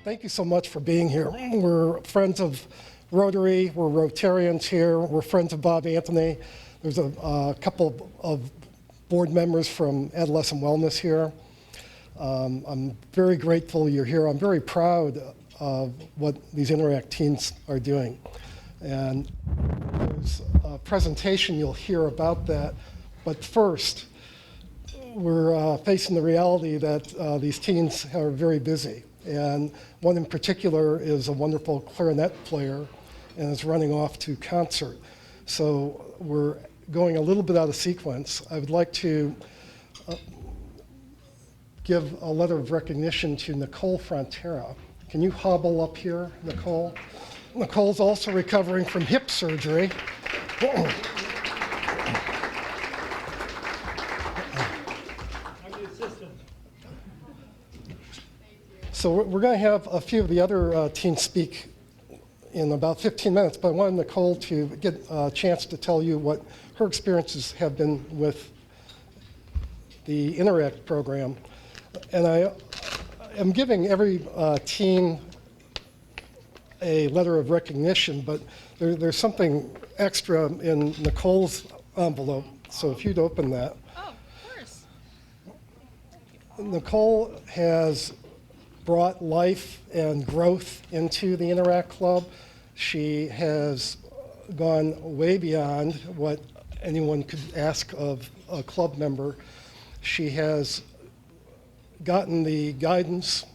Thank you so much for being here. We're friends of Rotary, we're Rotarians here, we're friends of Bob Anthony. There's a couple of board members from Adolescent Wellness here. I'm very grateful you're here. I'm very proud of what these Interact teens are doing. And there's a presentation you'll hear about that. But first, we're facing the reality that these teens are very busy. And one in particular is a wonderful clarinet player and is running off to concert. So we're going a little bit out of sequence. I would like to give a letter of recognition to Nicole Frontera. Can you hobble up here, Nicole? Nicole's also recovering from hip surgery. So we're going to have a few of the other teens speak in about 15 minutes, but I wanted Nicole to get a chance to tell you what her experiences have been with the Interact program. And I am giving every teen a letter of recognition, but there's something extra in Nicole's envelope, so if you'd open that. Oh, of course. Nicole has brought life and growth into the Interact Club. She has gone way beyond what anyone could ask of a club member. She has gotten the guidance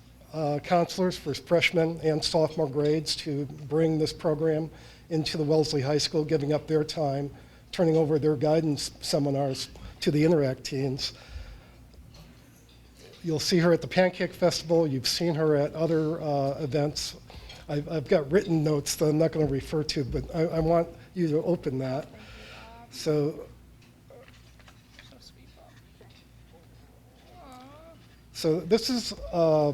counselors for freshmen and sophomore grades to bring this program into the Wellesley High School, giving up their time, turning over their guidance seminars to the Interact teens. You'll see her at the Pancake Festival. You've seen her at other events. I've got written notes that I'm not going to refer to, but I want you to open that. So this is a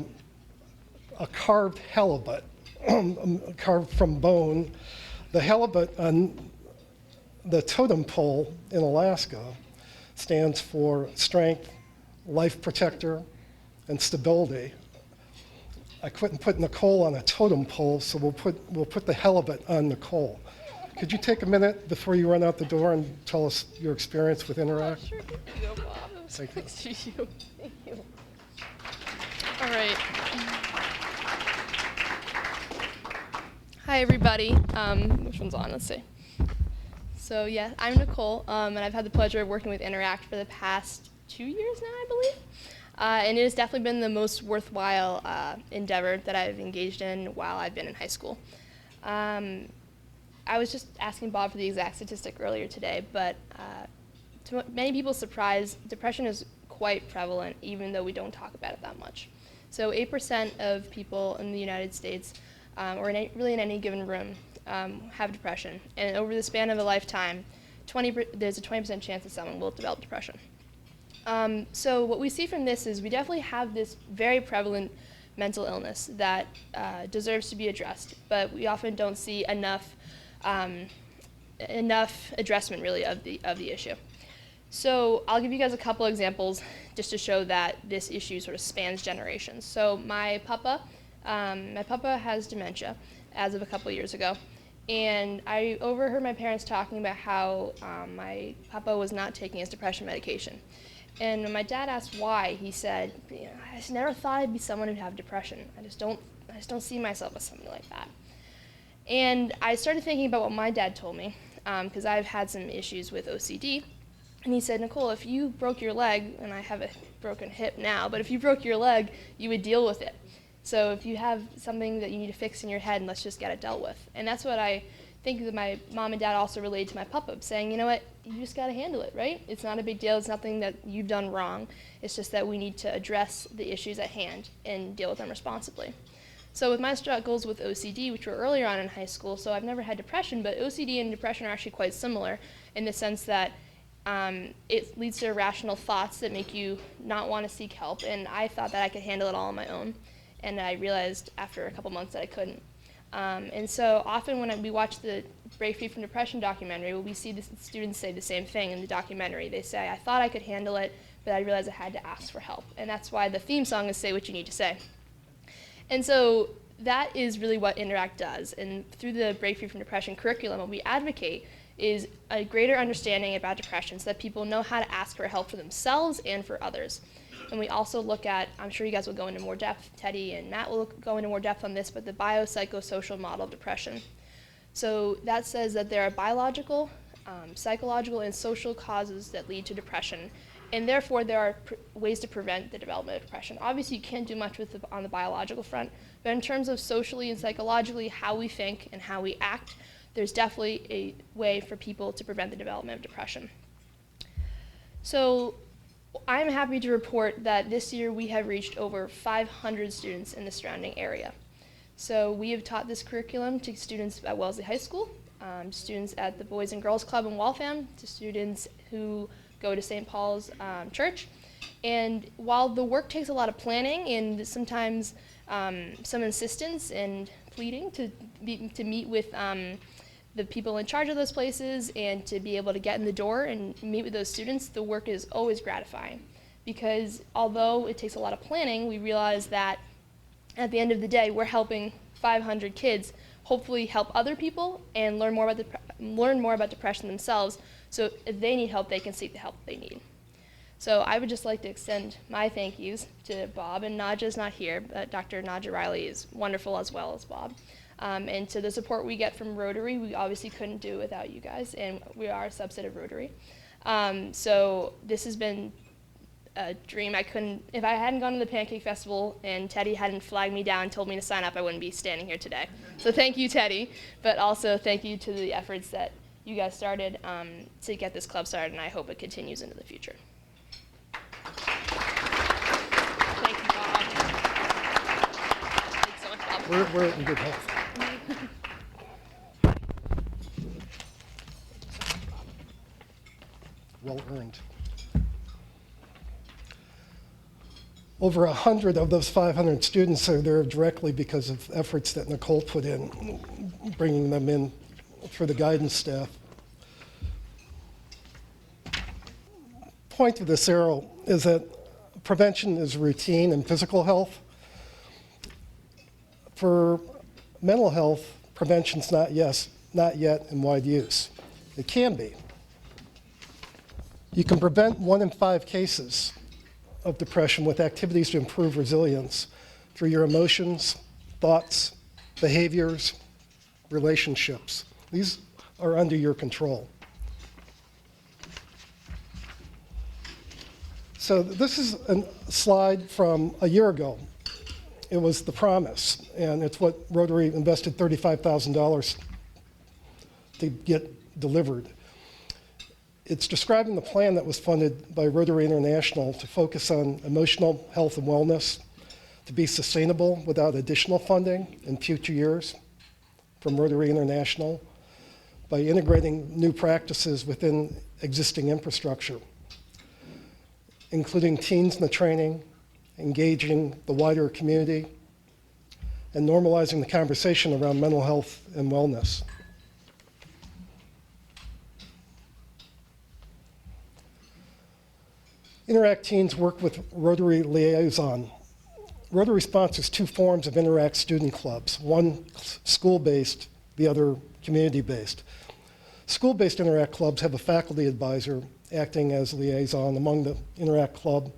carved halibut, carved from bone. The halibut on the totem pole in Alaska stands for strength, life protector, and stability. I couldn't put Nicole on a totem pole, so we'll put the halibut on Nicole. Could you take a minute before you run out the door and tell us your experience with Interact? Oh, sure. Here you go, Bob. It was Thank you. nice to meet you. Thank you. All right. Hi, everybody. Which one's on? Let's see. So, yeah, I'm Nicole, and I've had the pleasure of working with Interact for the past 2 years now, I believe. And it has definitely been the most worthwhile endeavor that I've engaged in while I've been in high school. I was just asking Bob for the exact statistic earlier today, but to many people's surprise, depression is quite prevalent, even though we don't talk about it that much. So 8% of people in the United States, or really in any given room, have depression. And over the span of a lifetime, there's a 20% chance that someone will develop depression. So what we see from this is we definitely have this very prevalent mental illness that deserves to be addressed, but we often don't see enough addressment really of the issue. So I'll give you guys a couple examples just to show that this issue sort of spans generations. So my papa has dementia as of a couple years ago, and I overheard my parents talking about how my papa was not taking his depression medication. And when my dad asked why, he said, I just never thought I'd be someone who'd have depression. I just don't see myself as something like that. And I started thinking about what my dad told me, because I've had some issues with OCD. And he said, Nicole, if you broke your leg, and I have a broken hip now, but if you broke your leg, you would deal with it. So if you have something that you need to fix in your head, let's just get it dealt with. And that's what I think that my mom and dad also relayed to my papa, saying, you know what, you just got to handle it, right? It's not a big deal. It's nothing that you've done wrong. It's just that we need to address the issues at hand and deal with them responsibly. So with my struggles with OCD, which were earlier on in high school, so I've never had depression, but OCD and depression are actually quite similar in the sense that it leads to irrational thoughts that make you not want to seek help, and I thought that I could handle it all on my own, and I realized after a couple months that I couldn't. And so often when we watch the Break Free from Depression documentary, we see the students say the same thing in the documentary. They say, I thought I could handle it, but I realized I had to ask for help. And that's why the theme song is Say What You Need to Say. And so that is really what Interact does. And through the Break Free from Depression curriculum, what we advocate is a greater understanding about depression so that people know how to ask for help for themselves and for others. And we also look at, I'm sure you guys will go into more depth, Teddy and Matt will go into more depth on this, but the biopsychosocial model of depression. So that says that there are biological, psychological, and social causes that lead to depression, and therefore there are ways to prevent the development of depression. Obviously, you can't do much on the biological front, but in terms of socially and psychologically, how we think and how we act, there's definitely a way for people to prevent the development of depression. So I'm happy to report that this year we have reached over 500 students in the surrounding area. So we have taught this curriculum to students at Wellesley High School, students at the Boys and Girls Club in Waltham, to students who go to St. Paul's Church. And while the work takes a lot of planning and sometimes some insistence and pleading to meet with the people in charge of those places and to be able to get in the door and meet with those students, the work is always gratifying. Because although it takes a lot of planning, we realize that at the end of the day, we're helping 500 kids hopefully help other people and learn more about depression themselves, so if they need help, they can seek the help they need. So I would just like to extend my thank yous to Bob, and Nadja's not here, but Dr. Nadja Riley is wonderful as well as Bob. And to the support we get from Rotary, we obviously couldn't do it without you guys, and we are a subset of Rotary. So this has been a dream. If I hadn't gone to the Pancake Festival and Teddy hadn't flagged me down and told me to sign up, I wouldn't be standing here today. So thank you, Teddy, but also thank you to the efforts that you guys started to get this club started, and I hope it continues into the future. Thank you, Bob. Thanks so much, Bob. We're in good health. Well earned. Over 100 of those 500 students are there directly because of efforts that Nicole put in, bringing them in for the guidance staff. Point of this arrow is that prevention is routine in physical health. For mental health, prevention's not yet in wide use. It can be. You can prevent 1 in 5 cases of depression with activities to improve resilience through your emotions, thoughts, behaviors, relationships. These are under your control. So this is a slide from a year ago. It was the promise, and it's what Rotary invested $35,000 to get delivered. It's describing the plan that was funded by Rotary International to focus on emotional health and wellness, to be sustainable without additional funding in future years from Rotary International, by integrating new practices within existing infrastructure, including teens in the training, engaging the wider community, and normalizing the conversation around mental health and wellness. Interact teens work with Rotary liaison. Rotary sponsors 2 forms of Interact student clubs, one school-based, the other community-based. School-based Interact clubs have a faculty advisor acting as liaison among the Interact club,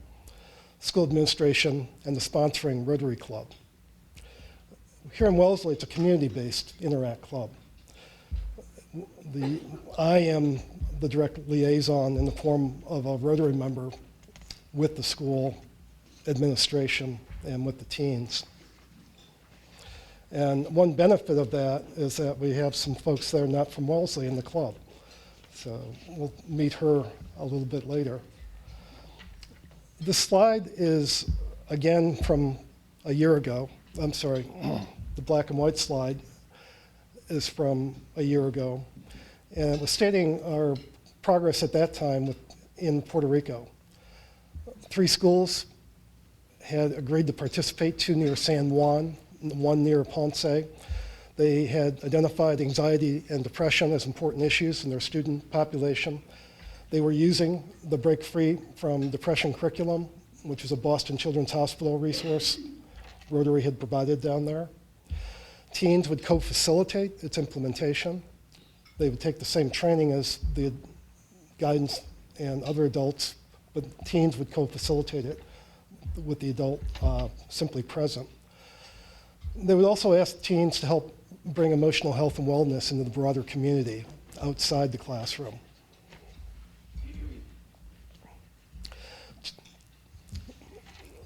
school administration, and the sponsoring Rotary club. Here in Wellesley, it's a community-based Interact club. I am the direct liaison in the form of a Rotary member with the school administration and with the teens. And one benefit of that is that we have some folks that are not from Wellesley in the club. So we'll meet her a little bit later. This slide is, again, from a year ago. I'm sorry, the black and white slide is from a year ago. And it was stating our progress at that time in Puerto Rico. 3 schools had agreed to participate, 2 near San Juan, 1 near Ponce. They had identified anxiety and depression as important issues in their student population. They were using the Break Free from Depression curriculum, which is a Boston Children's Hospital resource Rotary had provided down there. Teens would co-facilitate its implementation. They would take the same training as the guidance and other adults, but teens would co-facilitate it with the adult simply present. They would also ask teens to help bring emotional health and wellness into the broader community outside the classroom.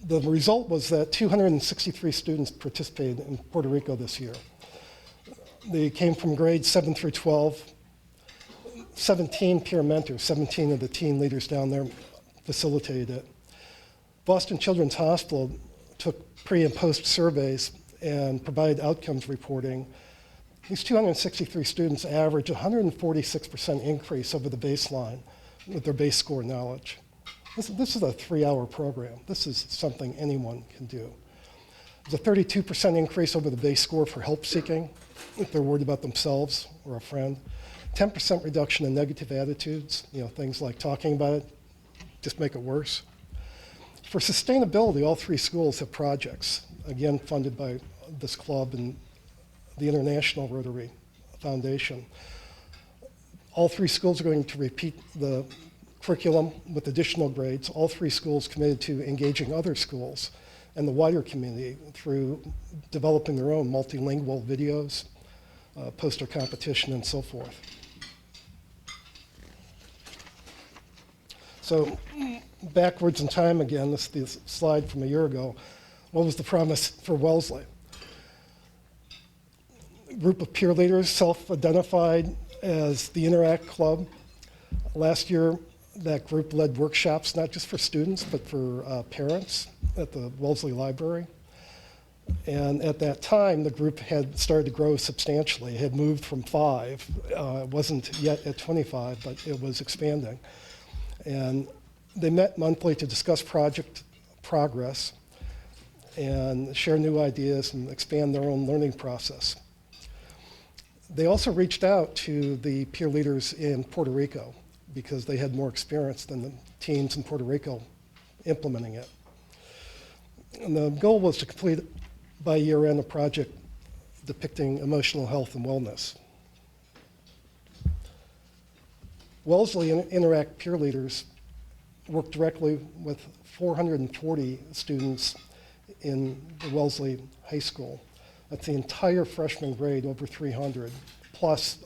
The result was that 263 students participated in Puerto Rico this year. They came from grades 7 through 12. 17 peer mentors, 17 of the teen leaders down there facilitated it. Boston Children's Hospital took pre and post surveys and provided outcomes reporting. These 263 students averaged 146% increase over the baseline with their base score knowledge. This is a 3-hour program. This is something anyone can do. There's a 32% increase over the base score for help seeking, if they're worried about themselves or a friend. 10% reduction in negative attitudes, things like talking about it, just make it worse. For sustainability, all 3 schools have projects, again funded by this club and the International Rotary Foundation. All 3 schools are going to repeat the curriculum with additional grades. All 3 schools committed to engaging other schools and the wider community through developing their own multilingual videos, poster competition, and so forth. So backwards in time again, this is the slide from a year ago. What was the promise for Wellesley? A group of peer leaders self-identified as the Interact Club. Last year, that group led workshops, not just for students, but for parents at the Wellesley Library. And at that time, the group had started to grow substantially. It had moved from 5. It wasn't yet at 25, but it was expanding. And they met monthly to discuss project progress and share new ideas and expand their own learning process. They also reached out to the peer leaders in Puerto Rico because they had more experience than the teens in Puerto Rico implementing it. And the goal was to complete by year end a project depicting emotional health and wellness. Wellesley Interact peer leaders worked directly with 440 students in the Wellesley High School. That's the entire freshman grade, over 300, plus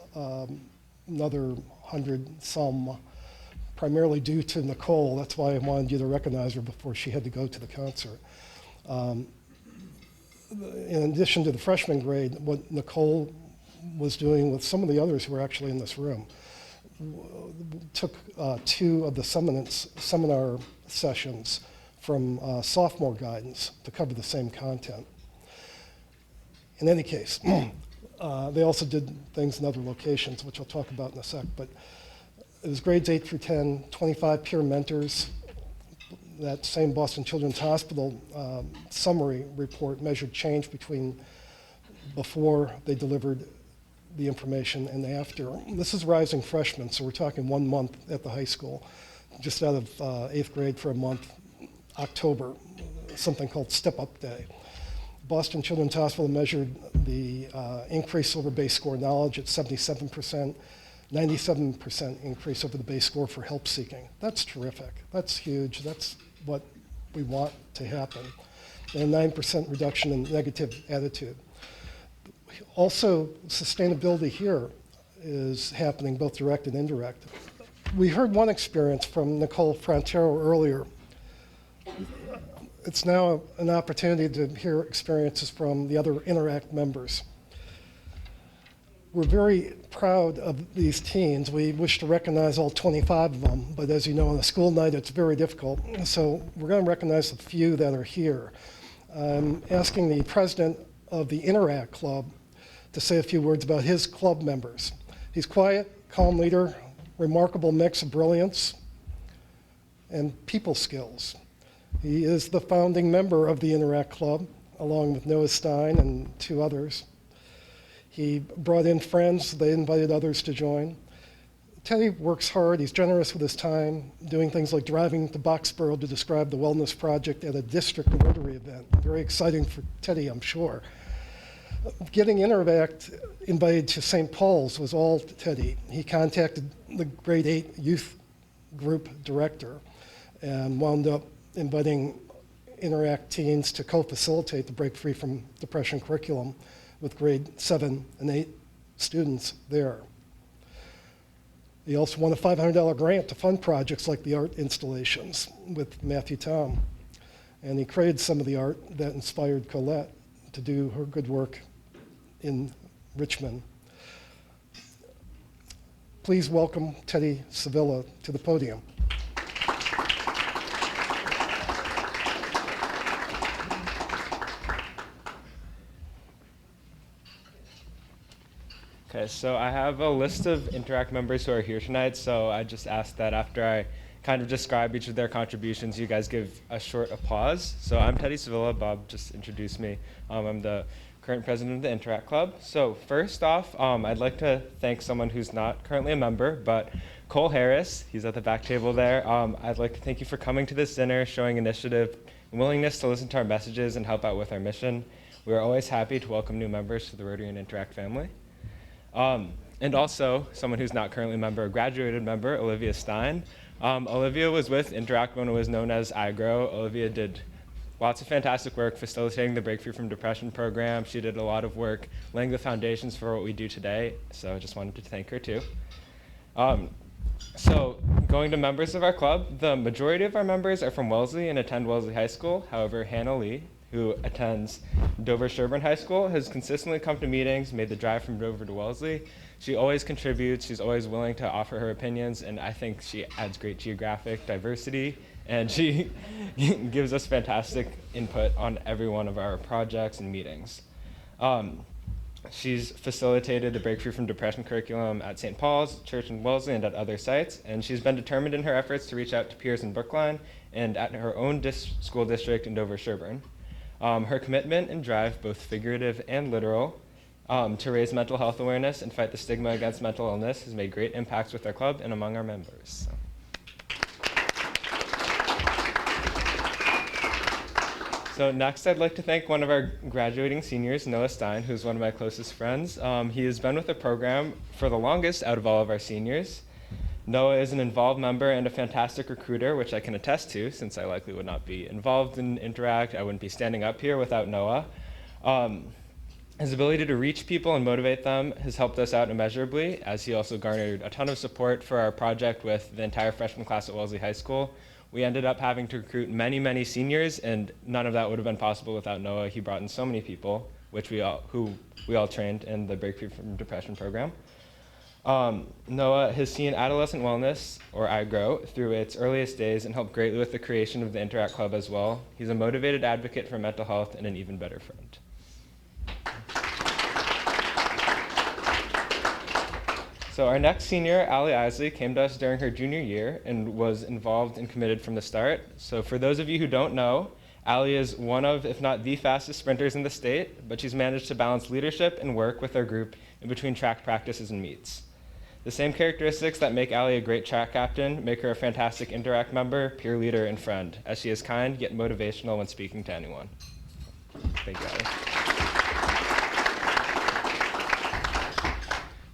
another 100 some, primarily due to Nicole. That's why I wanted you to recognize her before she had to go to the concert. In addition to the freshman grade, what Nicole was doing with some of the others who were actually in this room, took 2 of the seminar sessions from sophomore guidance to cover the same content. In any case, they also did things in other locations, which I'll talk about in a sec, but it was grades 8 through 10, 25 peer mentors. That same Boston Children's Hospital summary report measured change between before they delivered the information and after. This is rising freshmen, so we're talking 1 month at the high school, just out of 8th grade for a month, October, something called Step Up Day. Boston Children's Hospital measured the increase over base score knowledge at 77%, 97% increase over the base score for help seeking. That's terrific. That's huge. That's what we want to happen. And a 9% reduction in negative attitude. Also, sustainability here is happening, both direct and indirect. We heard one experience from Nicole Frontero earlier. It's now an opportunity to hear experiences from the other Interact members. We're very proud of these teens. We wish to recognize all 25 of them, but as you know, on a school night, it's very difficult. So we're going to recognize a few that are here. I'm asking the president of the Interact Club to say a few words about his club members. He's quiet, calm leader, remarkable mix of brilliance and people skills. He is the founding member of the Interact Club, along with Noah Stein and 2 others. He brought in friends, they invited others to join. Teddy works hard, he's generous with his time, doing things like driving to Boxborough to describe the wellness project at a district Rotary event. Very exciting for Teddy, I'm sure. Getting Interact invited to St. Paul's was all Teddy. He contacted the grade 8 youth group director and wound up inviting Interact teens to co-facilitate the Break Free from Depression curriculum with grade 7 and 8 students there. He also won a $500 grant to fund projects like the art installations with Matthew Tom. And he created some of the art that inspired Colette to do her good work in Richmond. Please welcome Teddy Sevilla to the podium. Okay, so I have a list of Interact members who are here tonight, so I just asked that after I kind of describe each of their contributions, you guys give a short applause. So I'm Teddy Sevilla. Bob just introduced me. I'm the current president of the Interact Club. So first off, I'd like to thank someone who's not currently a member, but Cole Harris, he's at the back table there. I'd like to thank you for coming to this dinner, showing initiative and willingness to listen to our messages and help out with our mission. We are always happy to welcome new members to the Rotary and Interact family. And also, someone who's not currently a member, a graduated member, Olivia Stein. Olivia was with Interact when it was known as iGrow. Olivia did lots of fantastic work facilitating the Break Free from Depression program. She did a lot of work laying the foundations for what we do today, so I just wanted to thank her too. So going to members of our club, the majority of our members are from Wellesley and attend Wellesley High School. However, Hannah Lee, who attends Dover-Sherburne High School, has consistently come to meetings, made the drive from Dover to Wellesley. She always contributes, she's always willing to offer her opinions, and I think she adds great geographic diversity, and she gives us fantastic input on every one of our projects and meetings. She's facilitated the Break Free from Depression curriculum at St. Paul's Church in Wellesley and at other sites, and she's been determined in her efforts to reach out to peers in Brookline and at her own school district in Dover-Sherburne. Her commitment and drive, both figurative and literal, to raise mental health awareness and fight the stigma against mental illness has made great impacts with our club and among our members. So next, I'd like to thank one of our graduating seniors, Noah Stein, who's one of my closest friends. He has been with the program for the longest out of all of our seniors. Noah is an involved member and a fantastic recruiter, which I can attest to, since I likely would not be involved in Interact. I wouldn't be standing up here without Noah. His ability to reach people and motivate them has helped us out immeasurably, as he also garnered a ton of support for our project with the entire freshman class at Wellesley High School. We ended up having to recruit many, many seniors, and none of that would have been possible without Noah. He brought in so many people, who we all trained in the Break Free from Depression program. Noah has seen adolescent wellness, or iGrow, through its earliest days and helped greatly with the creation of the Interact Club as well. He's a motivated advocate for mental health and an even better friend. So our next senior, Allie Isley, came to us during her junior year and was involved and committed from the start. So for those of you who don't know, Allie is one of, if not the fastest sprinters in the state, but she's managed to balance leadership and work with our group in between track practices and meets. The same characteristics that make Allie a great track captain make her a fantastic Interact member, peer leader, and friend, as she is kind yet motivational when speaking to anyone. Thank you, Allie.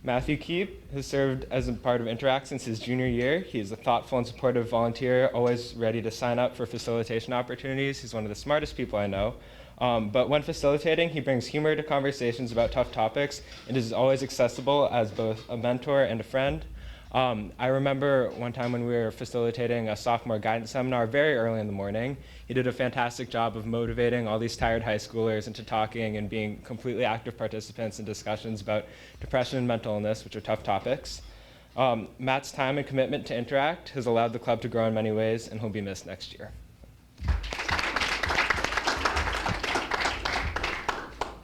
Matthew Keep has served as a part of Interact since his junior year. He is a thoughtful and supportive volunteer, always ready to sign up for facilitation opportunities. He's one of the smartest people I know. But when facilitating, he brings humor to conversations about tough topics and is always accessible as both a mentor and a friend. I remember one time when we were facilitating a sophomore guidance seminar very early in the morning. He did a fantastic job of motivating all these tired high schoolers into talking and being completely active participants in discussions about depression and mental illness, which are tough topics. Matt's time and commitment to Interact has allowed the club to grow in many ways, and he'll be missed next year.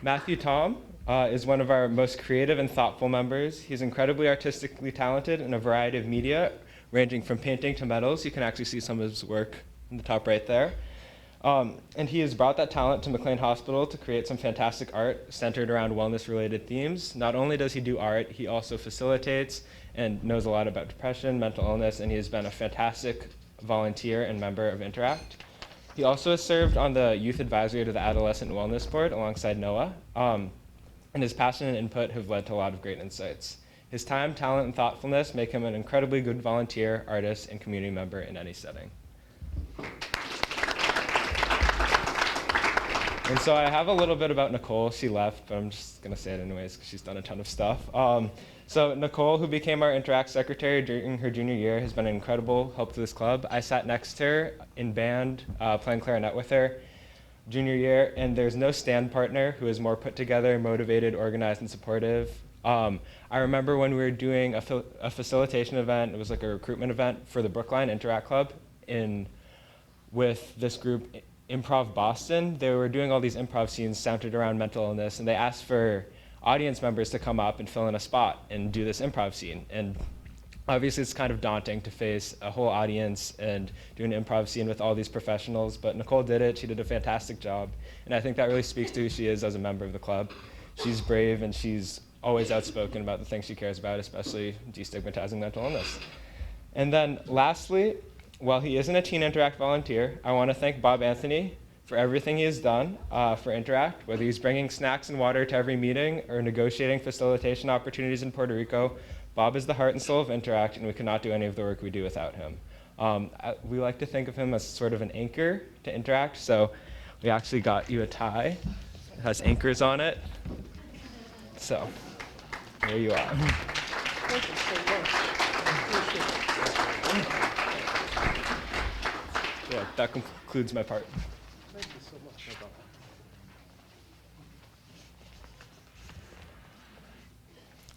Matthew Tom is one of our most creative and thoughtful members. He's incredibly artistically talented in a variety of media, ranging from painting to metals. You can actually see some of his work in the top right there. And he has brought that talent to McLean Hospital to create some fantastic art centered around wellness-related themes. Not only does he do art, he also facilitates and knows a lot about depression, mental illness, and he has been a fantastic volunteer and member of Interact. He also has served on the youth advisory to the Adolescent Wellness Board alongside Noah. and his passion and input have led to a lot of great insights. His time, talent, and thoughtfulness make him an incredibly good volunteer, artist, and community member in any setting. And so I have a little bit about Nicole. She left, but I'm just going to say it anyways because she's done a ton of stuff. So Nicole, who became our Interact secretary during her junior year, has been an incredible help to this club. I sat next to her in band, playing clarinet with her junior year, and there's no stand partner who is more put together, motivated, organized, and supportive. I remember when we were doing a facilitation event, it was like a recruitment event for the Brookline Interact Club with this group, Improv Boston. They were doing all these improv scenes centered around mental illness, and they asked for audience members to come up and fill in a spot and do this improv scene. And obviously it's kind of daunting to face a whole audience and do an improv scene with all these professionals, but Nicole did it. She did a fantastic job, and I think that really speaks to who she is as a member of the club. She's brave, and she's always outspoken about the things she cares about, especially destigmatizing mental illness. And then lastly, while he isn't a Teen Interact volunteer, I want to thank Bob Anthony for everything he has done for Interact, whether he's bringing snacks and water to every meeting or negotiating facilitation opportunities in Puerto Rico. Bob is the heart and soul of Interact, and we could not do any of the work we do without him. We like to think of him as sort of an anchor to Interact, so we actually got you a tie. It has anchors on it. So, there you are. Thank you so much. Yeah, that concludes my part. Thank you so much.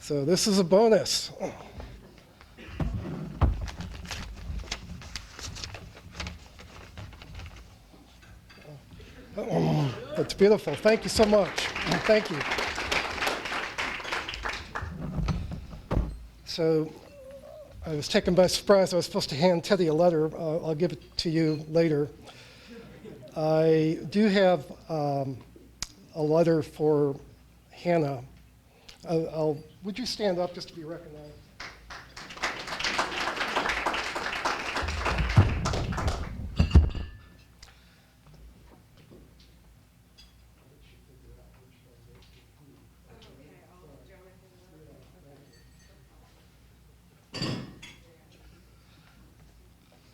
So this is a bonus. That's beautiful. Thank you so much. Thank you. So I was taken by surprise. I was supposed to hand Teddy a letter. I'll give it to you later. I do have a letter for Hannah. Would you stand up just to be recognized?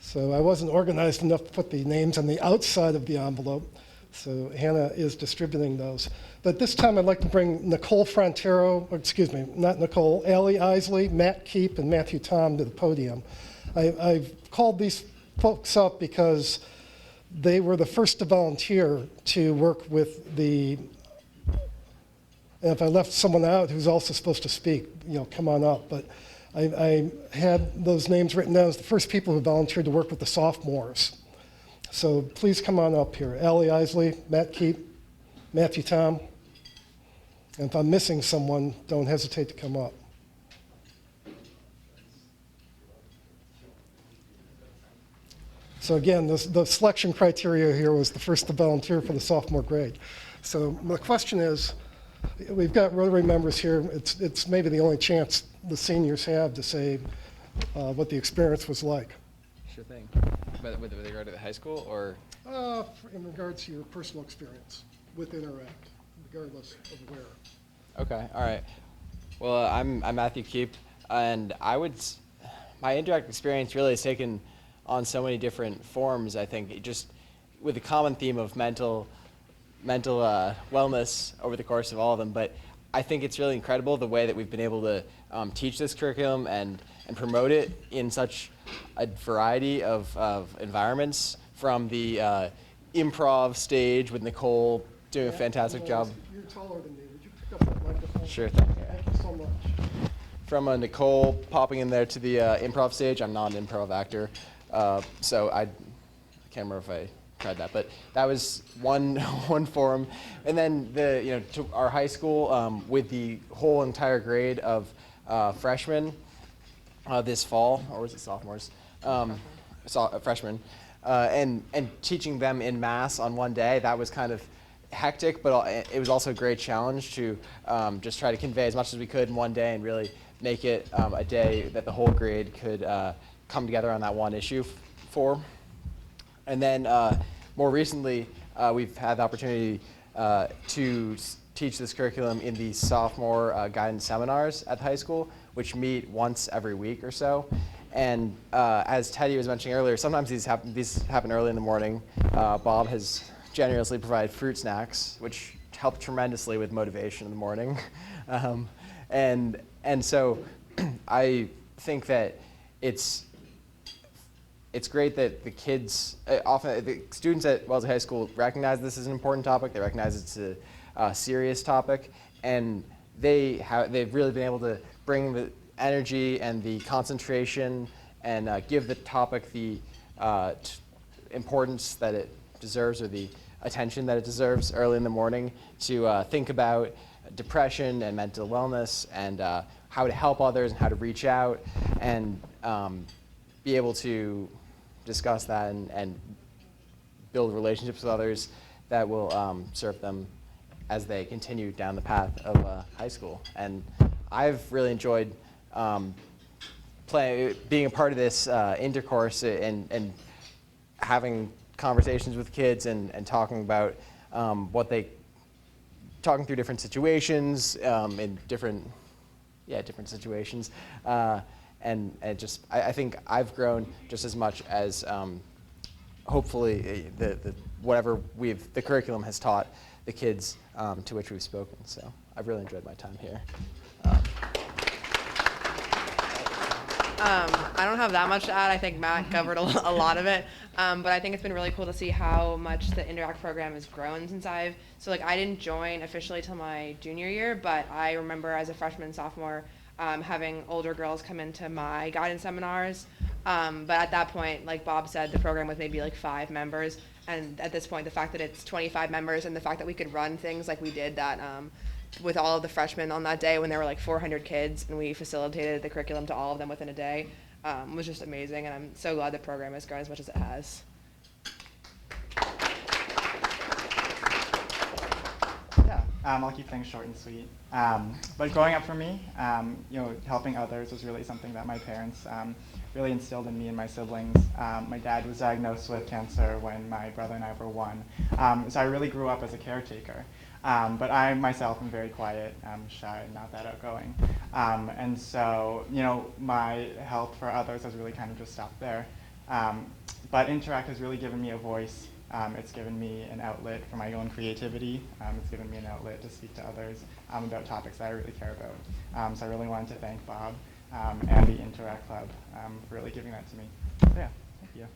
So I wasn't organized enough to put the names on the outside of the envelope. So Hannah is distributing those. But this time I'd like to bring Nicole Frontero, or excuse me, not Nicole, Allie Isley, Matt Keep, and Matthew Tom to the podium. I've called these folks up because they were the first to volunteer to work with the, and if I left someone out who's also supposed to speak, come on up. But I had those names written down as the first people who volunteered to work with the sophomores. So please come on up here. Allie Isley, Matt Keep, Matthew Tom. And if I'm missing someone, don't hesitate to come up. So again, the selection criteria here was the first to volunteer for the sophomore grade. So the question is, we've got Rotary members here. It's maybe the only chance the seniors have to say what the experience was like. Sure thing. But with regard to the high school, or? In regards to your personal experience with Interact, regardless of where. Okay, all right. Well, I'm Matthew Keep, and my Interact experience really has taken on so many different forms, I think, just with the common theme of mental wellness over the course of all of them. But I think it's really incredible the way that we've been able to teach this curriculum and promote it in such a variety of environments, from the improv stage with Nicole doing a fantastic job. You're taller than me. Would you pick up that microphone? Sure thing. Thank you so much. From Nicole popping in there to the improv stage. I'm not an improv actor, so I can't remember if I tried that, but that was one forum. And then to our high school with the whole entire grade of freshmen this fall, or was it sophomores? Freshmen, and teaching them in mass on one day. That was kind of hectic, but it was also a great challenge to just try to convey as much as we could in one day and really make it a day that the whole grade could come together on that one issue for. And then more recently, we've had the opportunity to teach this curriculum in the sophomore guidance seminars at the high school, which meet once every week or so. And as Teddy was mentioning earlier, sometimes these happen early in the morning. Bob has generously provided fruit snacks, which help tremendously with motivation in the morning. And so I think that it's great that the kids, often the students at Wellesley High School recognize this is an important topic. They recognize it's a serious topic, and they've really been able to bring the energy and the concentration and give the topic the importance that it deserves, or the attention that it deserves early in the morning, to think about depression and mental wellness, and how to help others and how to reach out and be able to discuss that and build relationships with others that will serve them as they continue down the path of high school. And I've really enjoyed being a part of this intercourse and having conversations with kids and talking about talking through different situations in different situations. And I think I've grown just as much as hopefully whatever the curriculum has taught the kids to which we've spoken. So I've really enjoyed my time here. I don't have that much to add. I think Matt covered a lot of it. But I think it's been really cool to see how much the Interact program has grown since I didn't join officially till my junior year, but I remember as a freshman and sophomore having older girls come into my guidance seminars. But at that point, like Bob said, the program was maybe like 5 members. And at this point, the fact that it's 25 members and the fact that we could run things like we did that with all of the freshmen on that day when there were like 400 kids and we facilitated the curriculum to all of them within a day was just amazing. And I'm so glad the program has grown as much as it has. Yeah, I'll keep things short and sweet. But growing up for me, helping others was really something that my parents really instilled in me and my siblings. My dad was diagnosed with cancer when my brother and I were 1. So I really grew up as a caretaker. But I myself am very quiet, shy, not that outgoing. And so, my help for others has really kind of just stopped there. But Interact has really given me a voice. It's given me an outlet for my own creativity. It's given me an outlet to speak to others about topics that I really care about. So I really wanted to thank Bob and the Interact Club for really giving that to me. So yeah, thank you.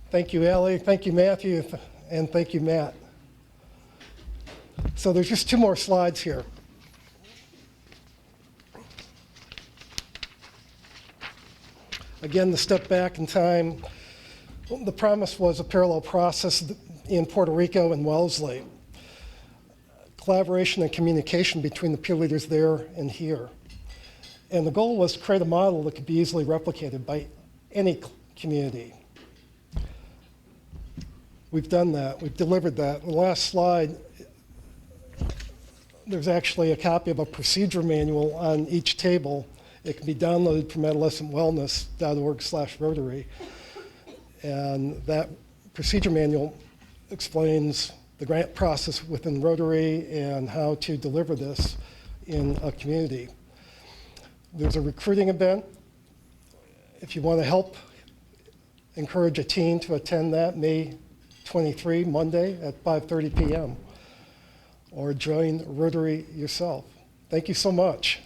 Thank you, Allie. Thank you, Matthew. And thank you, Matt. So there's just 2 more slides here. Again, the step back in time. The promise was a parallel process in Puerto Rico and Wellesley. Collaboration and communication between the peer leaders there and here. And the goal was to create a model that could be easily replicated by any community. We've done that. We've delivered that. In the last slide, there's actually a copy of a procedure manual on each table. It can be downloaded from adolescentwellness.org/Rotary. And that procedure manual explains the grant process within Rotary and how to deliver this in a community. There's a recruiting event. If you want to help encourage a teen to attend that, May 23, Monday at 5:30 p.m. Or join Rotary yourself. Thank you so much.